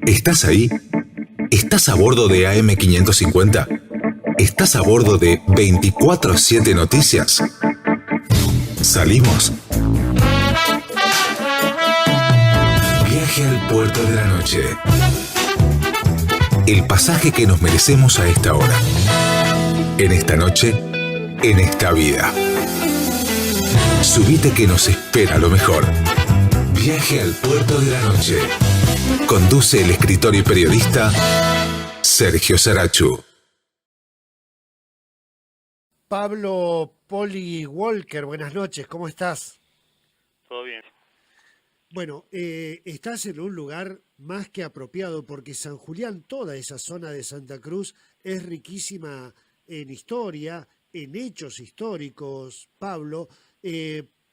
¿Estás ahí? ¿Estás a bordo de AM550? ¿Estás a bordo de 24/7 Noticias? ¿Salimos? Viaje al puerto de la noche. El pasaje que nos merecemos a esta hora. En esta noche, en esta vida. Subite que nos espera lo mejor. Viaje al puerto de la noche. Conduce el escritor y periodista Sergio Sarachu. Pablo Poli Walker, buenas noches, ¿cómo estás? Todo bien. Bueno, estás en un lugar más que apropiado porque San Julián, toda esa zona de Santa Cruz, es riquísima en historia, en hechos históricos, Pablo,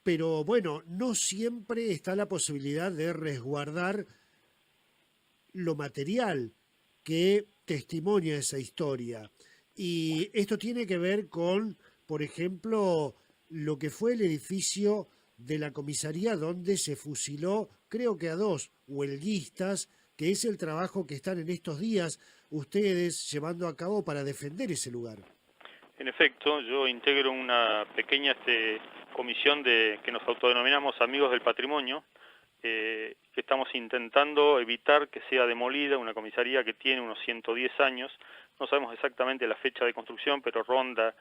pero bueno, no siempre está la posibilidad de resguardar lo material que testimonia esa historia. Y esto tiene que ver con, por ejemplo, lo que fue el edificio de la comisaría donde se fusiló, creo que a 2 huelguistas, que es el trabajo que están en estos días ustedes llevando a cabo para defender ese lugar. En efecto, yo integro una pequeña comisión que nos autodenominamos Amigos del Patrimonio, que estamos intentando evitar que sea demolida una comisaría que tiene unos 110 años. No sabemos exactamente la fecha de construcción, pero ronda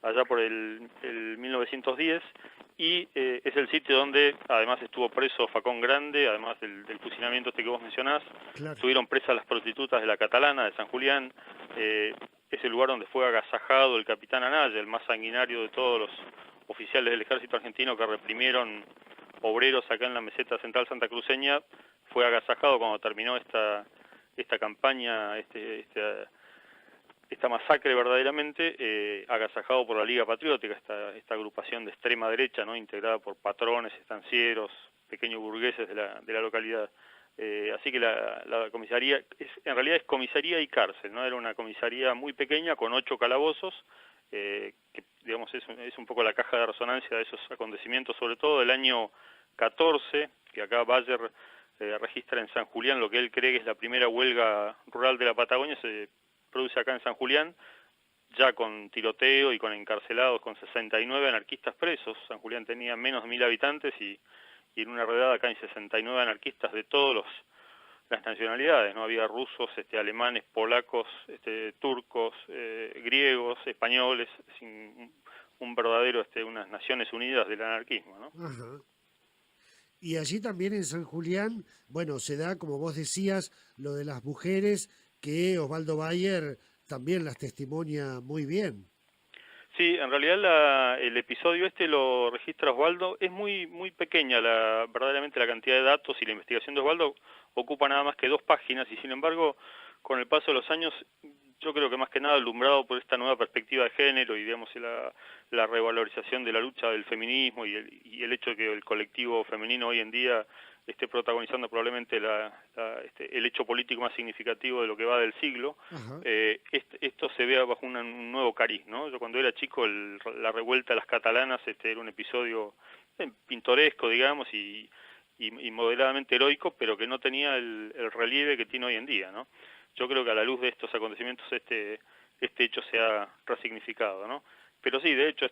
allá por el 1910, y es el sitio donde además estuvo preso Facón Grande, además del fusilamiento que vos mencionás. Claro. Estuvieron presas las prostitutas de la Catalana, de San Julián. Es el lugar donde fue agasajado el capitán Anaya, el más sanguinario de todos los oficiales del ejército argentino que reprimieron obreros acá en la meseta central santacruceña. Fue agasajado cuando terminó esta campaña, esta masacre verdaderamente, agasajado por la Liga Patriótica, esta agrupación de extrema derecha, ¿no?, integrada por patrones, estancieros, pequeños burgueses de la localidad. Así que la comisaría en realidad es comisaría y cárcel, ¿no? Era una comisaría muy pequeña con 8 calabozos, que digamos es un poco la caja de resonancia de esos acontecimientos, sobre todo del año 14, que acá Bayer registra en San Julián lo que él cree que es la primera huelga rural de la Patagonia. Se produce acá en San Julián, ya con tiroteo y con encarcelados, con 69 anarquistas presos. San Julián tenía menos de 1000 habitantes y en una redada acá hay 69 anarquistas de todas las nacionalidades, ¿no? Había rusos, alemanes, polacos, turcos, griegos, españoles, un verdadero, unas Naciones Unidas del anarquismo, ¿no? Ajá. Y allí también en San Julián, bueno, se da, como vos decías, lo de las mujeres, que Osvaldo Bayer también las testimonia muy bien. Sí, en realidad el episodio lo registra Osvaldo. Es muy pequeña verdaderamente la cantidad de datos, y la investigación de Osvaldo ocupa nada más que 2 páginas, y sin embargo, con el paso de los años, yo creo que más que nada alumbrado por esta nueva perspectiva de género y digamos la revalorización de la lucha del feminismo y el hecho de que el colectivo femenino hoy en día esté protagonizando probablemente el hecho político más significativo de lo que va del siglo. Esto se ve bajo un nuevo cariz, ¿no? Yo cuando era chico, la revuelta de las catalanas era un episodio pintoresco, digamos, y moderadamente heroico, pero que no tenía el relieve que tiene hoy en día, ¿no? Yo creo que a la luz de estos acontecimientos este hecho se ha resignificado, ¿no? Pero sí, de hecho,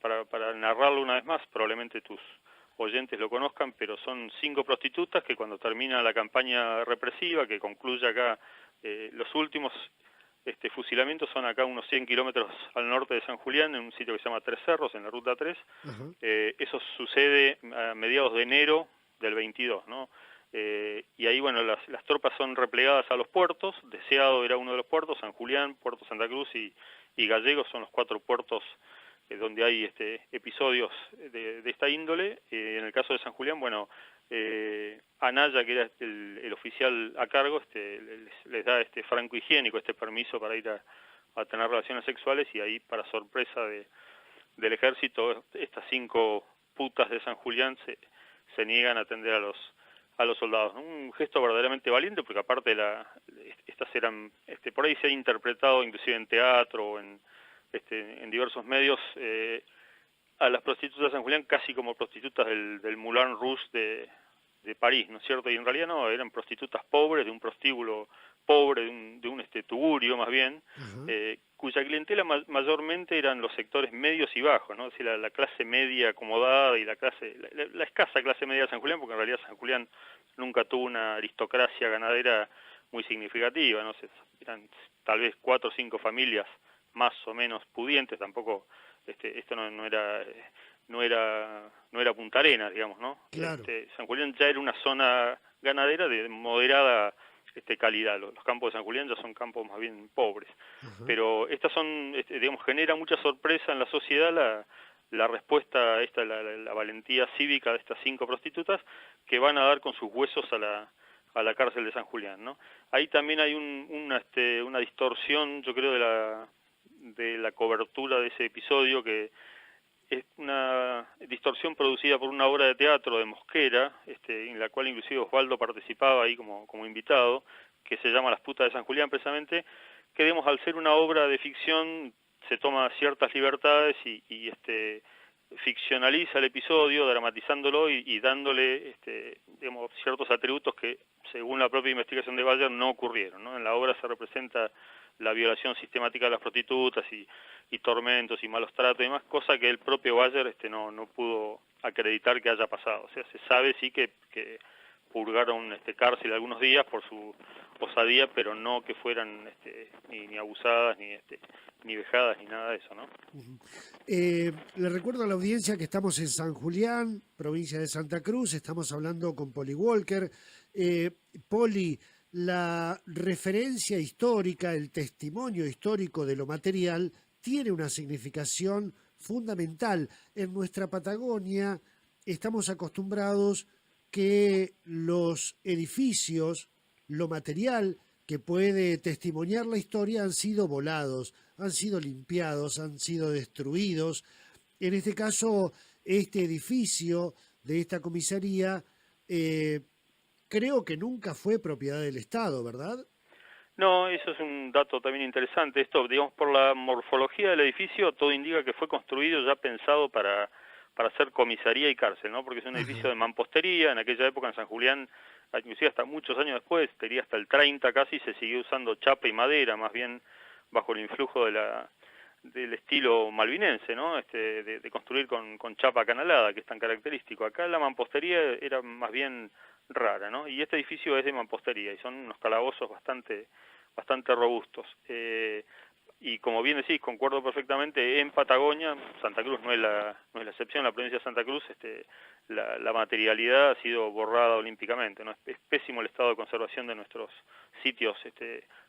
para narrarlo una vez más, probablemente tus oyentes lo conozcan, pero son 5 prostitutas que cuando termina la campaña represiva, que concluye acá, los últimos fusilamientos son acá unos 100 kilómetros al norte de San Julián, en un sitio que se llama Tres Cerros, en la Ruta 3. Eso sucede a mediados de enero del 22, ¿no? Y ahí, bueno, las tropas son replegadas a los puertos. Deseado era uno de los puertos, San Julián, Puerto Santa Cruz y Gallegos son los 4 puertos donde hay episodios de esta índole. En el caso de San Julián, bueno, Anaya, que era el oficial a cargo, les da franco higiénico, permiso para ir a tener relaciones sexuales, y ahí, para sorpresa del ejército, estas 5 putas de San Julián se niegan a atender a los soldados, ¿no? Un gesto verdaderamente valiente, porque aparte estas eran, por ahí se ha interpretado inclusive en teatro o en diversos medios, a las prostitutas de San Julián casi como prostitutas del Moulin Rouge de París, ¿no es cierto? Y en realidad no, eran prostitutas pobres, de un prostíbulo pobre, de un tugurio más bien, Ajá. cuya clientela mayormente eran los sectores medios y bajos, ¿no? Es decir, la clase media acomodada y la escasa clase media de San Julián, porque en realidad San Julián nunca tuvo una aristocracia ganadera muy significativa, ¿no? Eran tal vez 4 o 5 familias más o menos pudientes, tampoco esto no era Punta Arenas, digamos, ¿no? Claro. San Julián ya era una zona ganadera de moderada calidad. Los campos de San Julián ya son campos más bien pobres. Ajá. Pero estas son, digamos, genera mucha sorpresa en la sociedad la respuesta, la valentía cívica de estas 5 prostitutas que van a dar con sus huesos a la cárcel de San Julián, ¿no? Ahí también hay una distorsión, yo creo, de la cobertura de ese episodio, que es una distorsión producida por una obra de teatro de Mosquera, en la cual inclusive Osvaldo participaba ahí como invitado, que se llama Las putas de San Julián precisamente, que digamos, al ser una obra de ficción se toma ciertas libertades y ficcionaliza el episodio, dramatizándolo y dándole digamos, ciertos atributos que, según la propia investigación de Bayer, no ocurrieron, ¿no? En la obra se representa la violación sistemática de las prostitutas y tormentos y malos tratos y demás, cosa que el propio Bayer no pudo acreditar que haya pasado. O sea, se sabe sí que purgaron cárcel algunos días por su osadía, pero no que fueran ni abusadas, ni vejadas, ni nada de eso, ¿no? Ujú. Le recuerdo a la audiencia que estamos en San Julián, provincia de Santa Cruz, estamos hablando con Poli Walker. Poli, la referencia histórica, el testimonio histórico de lo material tiene una significación fundamental. En nuestra Patagonia estamos acostumbrados que los edificios, lo material que puede testimoniar la historia han sido volados, han sido limpiados, han sido destruidos. En este caso, este edificio de esta comisaría creo que nunca fue propiedad del Estado, ¿verdad? No, eso es un dato también interesante. Esto, digamos, por la morfología del edificio, todo indica que fue construido ya pensado para ser comisaría y cárcel, ¿no? Porque es un edificio de mampostería. En aquella época en San Julián, inclusive hasta muchos años después, diría hasta el 30 casi, se siguió usando chapa y madera, más bien bajo el influjo del estilo malvinense, ¿no? De construir con chapa acanalada, que es tan característico. Acá la mampostería era más bien rara, ¿no? Y este edificio es de mampostería y son unos calabozos bastante robustos. Y como bien decís, concuerdo perfectamente, en Patagonia, Santa Cruz no es la excepción, la provincia de Santa Cruz, la materialidad ha sido borrada olímpicamente, ¿no? Es pésimo el estado de conservación de nuestros sitios,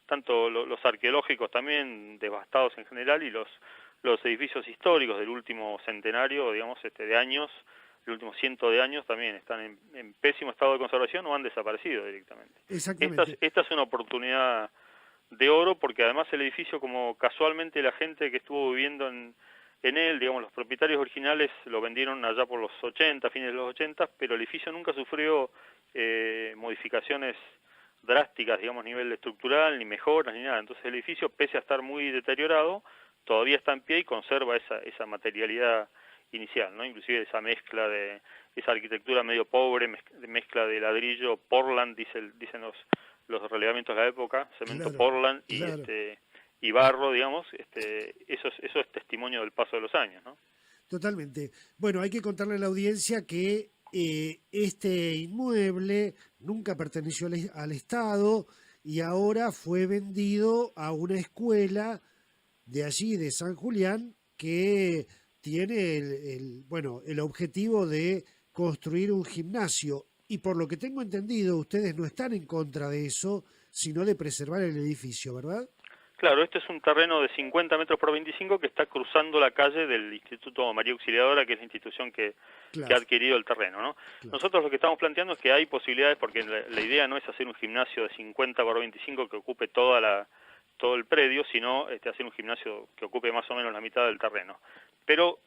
tanto los arqueológicos también devastados en general, y los edificios históricos del último centenario, digamos, de años, el último 100 de años también están en pésimo estado de conservación o han desaparecido directamente. Exactamente. Esta es una oportunidad de oro, porque además el edificio, como casualmente la gente que estuvo viviendo en él, digamos, los propietarios originales lo vendieron allá por los 80, fines de los 80, pero el edificio nunca sufrió modificaciones drásticas, digamos, a nivel estructural, ni mejoras, ni nada. Entonces el edificio, pese a estar muy deteriorado, todavía está en pie y conserva esa materialidad inicial, ¿no? Inclusive esa mezcla de esa arquitectura medio pobre, mezcla de ladrillo, Portland, dicen los relevamientos de la época, cemento Claro, Portland claro. y barro, digamos, eso es testimonio del paso de los años, ¿no? Totalmente. Bueno, hay que contarle a la audiencia que este inmueble nunca perteneció al Estado y ahora fue vendido a una escuela de allí, de San Julián, que tiene el objetivo de construir un gimnasio. Y por lo que tengo entendido, ustedes no están en contra de eso, sino de preservar el edificio, ¿verdad? Claro, este es un terreno de 50 metros por 25 que está cruzando la calle del Instituto María Auxiliadora, que es la institución que ha adquirido el terreno, ¿no? Claro. Nosotros lo que estamos planteando es que hay posibilidades, porque la idea no es hacer un gimnasio de 50 por 25 que ocupe todo el predio, sino hacer un gimnasio que ocupe más o menos la mitad del terreno. Pero,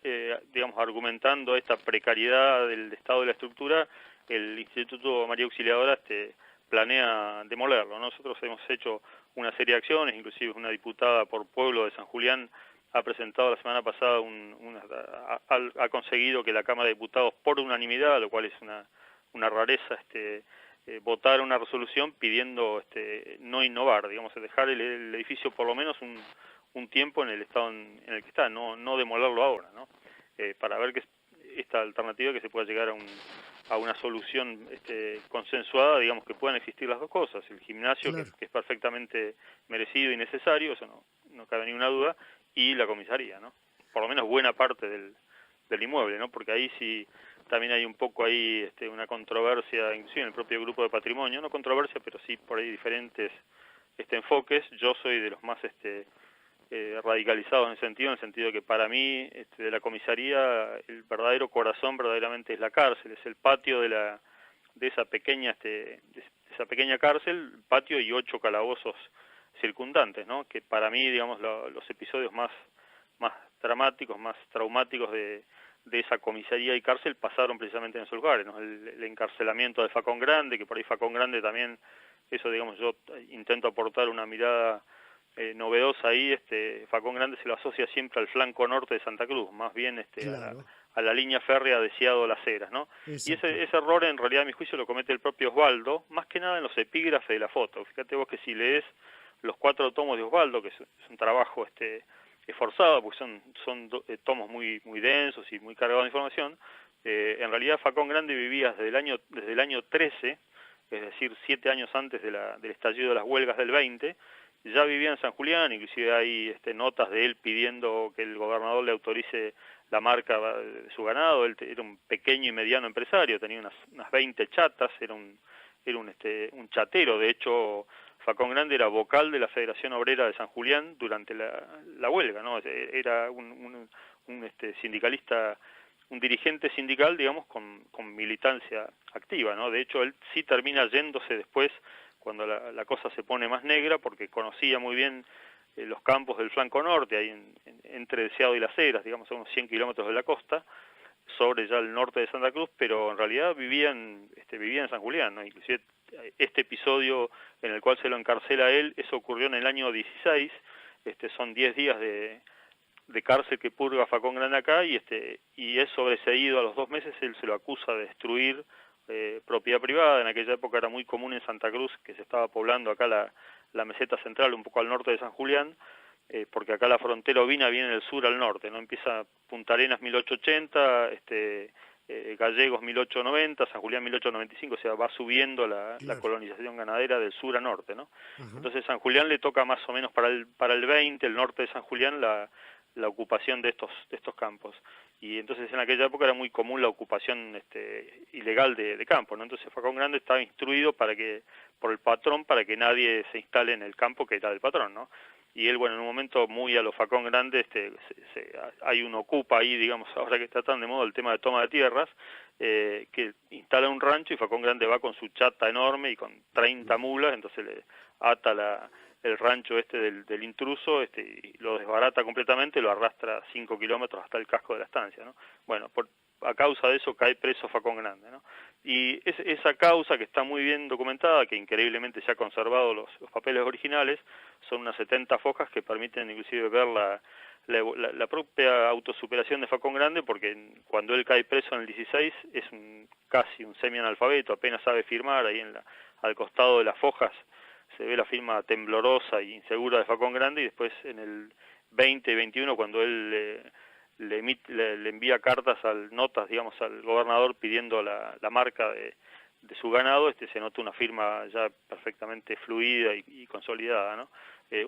digamos, argumentando esta precariedad del estado de la estructura, el Instituto María Auxiliadora planea demolerlo. Nosotros hemos hecho una serie de acciones, inclusive una diputada por pueblo de San Julián ha presentado la semana pasada ha conseguido que la Cámara de Diputados, por unanimidad, lo cual es una una rareza votar una resolución pidiendo no innovar, digamos, dejar el edificio por lo menos un tiempo en el estado en el que está, no demolerlo ahora, ¿no? Para ver que esta alternativa que se pueda llegar a una solución consensuada, digamos, que puedan existir las dos cosas, el gimnasio, Claro. que es perfectamente merecido y necesario, eso no cabe ninguna duda, y la comisaría, ¿no? Por lo menos buena parte del inmueble, ¿no? Porque ahí sí también hay un poco ahí una controversia, inclusive en el propio grupo de patrimonio, no controversia, pero sí por ahí diferentes enfoques. Yo soy de los más radicalizados en el sentido de que para mí de la comisaría el verdadero corazón verdaderamente es la cárcel, es el patio de esa pequeña de esa pequeña cárcel, patio y 8 calabozos circundantes, ¿no? Que para mí, digamos, los episodios más dramáticos, más traumáticos de esa comisaría y cárcel pasaron precisamente en esos lugares, ¿no? El encarcelamiento de Facón Grande, que por ahí Facón Grande también, eso, digamos, yo intento aportar una mirada novedosa ahí. Facón Grande se lo asocia siempre al flanco norte de Santa Cruz, más bien Claro. a la línea férrea de Ciado-Las Heras, ¿no? Y Exacto. ese error, en realidad, a mi juicio, lo comete el propio Osvaldo, más que nada en los epígrafes de la foto. Fíjate vos que si lees los 4 tomos de Osvaldo, que es un trabajo esforzado, porque son tomos muy densos y muy cargados de información, en realidad Facón Grande vivía desde el año 13, es decir, 7 años antes del estallido de las huelgas del 20, ya vivía en San Julián. Inclusive hay notas de él pidiendo que el gobernador le autorice la marca de su ganado. Él era un pequeño y mediano empresario, tenía unas 20 chatas, era un chatero. De hecho, Facón Grande era vocal de la Federación Obrera de San Julián durante la huelga, ¿no? Era un sindicalista, un dirigente sindical, digamos, con militancia activa, ¿no? De hecho, él sí termina yéndose después cuando la cosa se pone más negra, porque conocía muy bien los campos del flanco norte, ahí entre Deseado y Las Heras, digamos, a unos 100 kilómetros de la costa, sobre ya el norte de Santa Cruz, pero en realidad vivía en San Julián, ¿no? Inclusive este episodio en el cual se lo encarcela a él, eso ocurrió en el año 16, son 10 días de cárcel que purga Facón Grande acá, y es sobreseído a los 2 meses. Él se lo acusa de destruir propiedad privada. En aquella época era muy común en Santa Cruz, que se estaba poblando acá la meseta central, un poco al norte de San Julián, porque acá la frontera ovina viene del sur al norte, ¿no? Empieza Punta Arenas 1880, Gallegos 1890, San Julián 1895, o sea, va subiendo la Claro. colonización ganadera del sur a norte, ¿no? Ajá. Entonces San Julián le toca más o menos para el 20, el norte de San Julián, la ocupación de estos campos. Y entonces en aquella época era muy común la ocupación ilegal de campos, ¿no? Entonces Facón Grande estaba instruido por el patrón para que nadie se instale en el campo que era del patrón, ¿no? Y él, bueno, en un momento muy a lo Facón Grande, hay un ocupa ahí, digamos, ahora que está tan de moda el tema de toma de tierras, que instala un rancho, y Facón Grande va con su chata enorme y con 30 mulas, entonces le ata el rancho del intruso, y lo desbarata completamente, lo arrastra 5 kilómetros hasta el casco de la estancia, ¿no? Bueno, a causa de eso cae preso Facón Grande, ¿no? Y esa causa, que está muy bien documentada, que increíblemente se ha conservado los papeles originales, son unas 70 fojas que permiten inclusive ver la propia autosuperación de Facón Grande, porque cuando él cae preso en el 16 es casi un semi-analfabeto, apenas sabe firmar. Ahí al costado de las fojas se ve la firma temblorosa e insegura de Facón Grande, y después en el 20 y 21, cuando él le envía notas, digamos, al gobernador pidiendo la marca de su ganado, se nota una firma ya perfectamente fluida y consolidada, ¿no?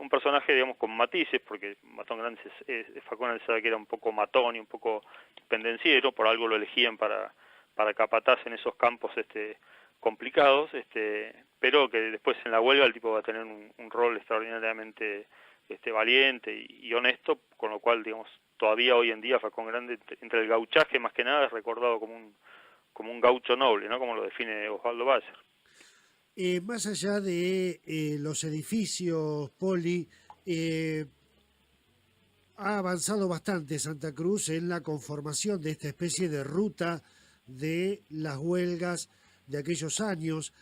Un personaje, digamos, con matices, porque Facón Grande sabe que era un poco matón y un poco pendenciero, por algo lo elegían para capataz en esos campos complicados, pero que después en la huelga el tipo va a tener un rol extraordinariamente valiente y honesto, con lo cual, digamos, todavía hoy en día Facón Grande, entre el gauchaje más que nada, es recordado como un gaucho noble, ¿no? Como lo define Osvaldo Bayer. Más allá de los edificios, Poli, ha avanzado bastante Santa Cruz en la conformación de esta especie de ruta de las huelgas de aquellos años.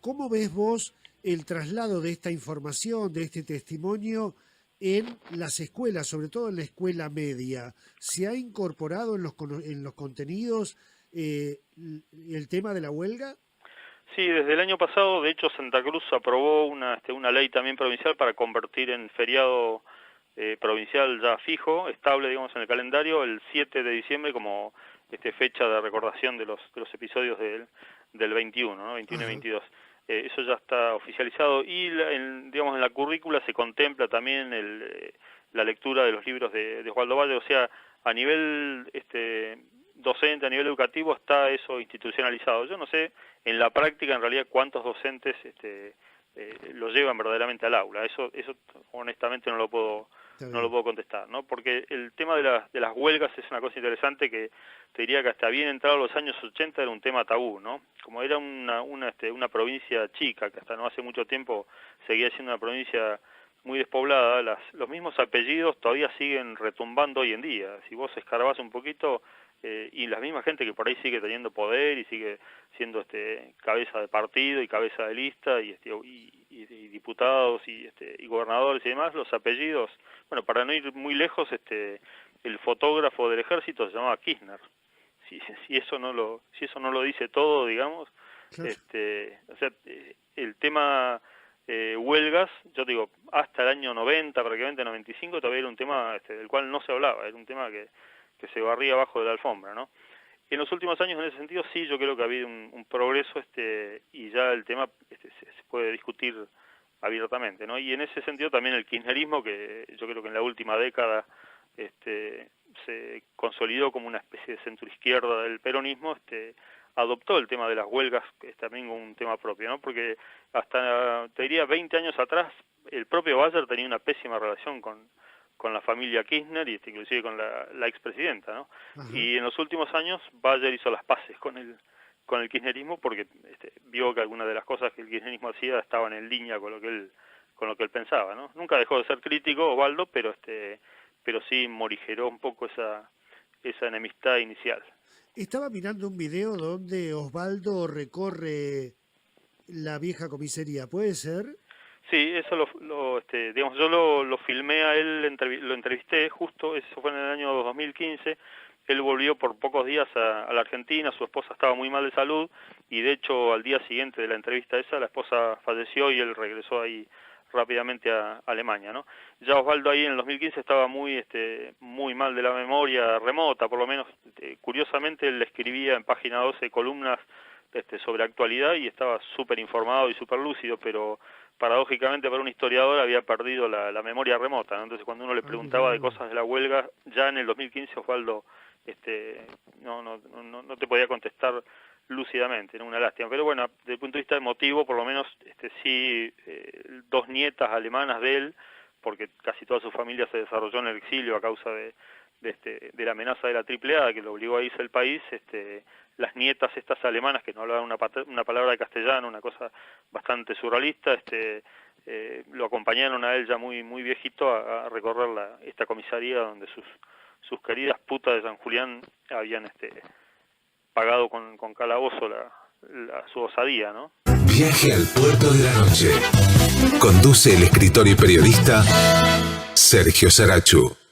¿Cómo ves vos el traslado de esta información, de este testimonio en las escuelas, sobre todo en la escuela media? ¿Se ha incorporado en los contenidos el tema de la huelga. Sí, desde el año pasado, de hecho, Santa Cruz aprobó una ley también provincial para convertir en feriado provincial ya fijo, estable, digamos, en el calendario, el 7 de diciembre como fecha de recordación de los episodios del 21, ¿no? 21 y 22. Eso ya está oficializado y, digamos, en la currícula se contempla también la lectura de los libros de Osvaldo Bayer, o sea, a nivel docente, a nivel educativo está eso institucionalizado. Yo no sé en la práctica en realidad cuántos docentes lo llevan verdaderamente al aula. Eso honestamente no lo puedo contestar, ¿no? Porque el tema de las huelgas es una cosa interesante que te diría que hasta bien entrado los años 80 era un tema tabú, ¿no? Como era una provincia chica, que hasta no hace mucho tiempo seguía siendo una provincia muy despoblada, los mismos apellidos todavía siguen retumbando hoy en día. Si vos escarbás un poquito, y la misma gente que por ahí sigue teniendo poder y sigue siendo cabeza de partido y cabeza de lista y diputados y gobernadores y demás, los apellidos, bueno, para no ir muy lejos, el fotógrafo del ejército se llamaba Kirchner. Si eso no lo dice todo, digamos, claro. O sea, el tema huelgas, yo digo, hasta el año 90, prácticamente 95, todavía era un tema del cual no se hablaba, era un tema que se barría abajo de la alfombra, ¿no? En los últimos años, en ese sentido, sí, yo creo que ha habido un progreso y ya el tema se puede discutir abiertamente, ¿no? Y en ese sentido también el kirchnerismo, que yo creo que en la última década se consolidó como una especie de centroizquierda del peronismo, adoptó el tema de las huelgas también como un tema propio, ¿no? Porque hasta, te diría, 20 años atrás, el propio Bayer tenía una pésima relación con la familia Kirchner y inclusive con la expresidenta, ¿no? Ajá. Y en los últimos años Bayer hizo las paces con el kirchnerismo porque vio que algunas de las cosas que el kirchnerismo hacía estaban en línea con lo que él pensaba, ¿no? Nunca dejó de ser crítico Osvaldo, pero sí morigeró un poco esa enemistad inicial. Estaba mirando un video donde Osvaldo recorre la vieja comisaría, ¿puede ser? Sí, eso digamos, yo lo filmé a él, lo entrevisté justo, eso fue en el año 2015, él volvió por pocos días a la Argentina, su esposa estaba muy mal de salud y de hecho al día siguiente de la entrevista esa la esposa falleció y él regresó ahí rápidamente a Alemania, ¿no? Ya Osvaldo ahí en el 2015 estaba muy mal de la memoria remota, por lo menos, curiosamente él escribía en Página 12 columnas sobre actualidad y estaba súper informado y súper lúcido, pero paradójicamente para un historiador había perdido la memoria remota, ¿no? Entonces cuando uno le preguntaba de cosas de la huelga, ya en el 2015 Osvaldo no te podía contestar lúcidamente, ¿no? Una lástima. Pero bueno, desde el punto de vista emotivo, por lo menos sí, dos nietas alemanas de él, porque casi toda su familia se desarrolló en el exilio a causa de la amenaza de la AAA que lo obligó a irse del país, las nietas estas alemanas que no hablaban una palabra de castellano, una cosa bastante surrealista, lo acompañaron a él ya muy muy viejito a recorrer esta comisaría donde sus queridas putas de San Julián habían pagado con calabozo su osadía, ¿no? Viaje al puerto de la noche. Conduce el escritor y periodista Sergio Sarachu.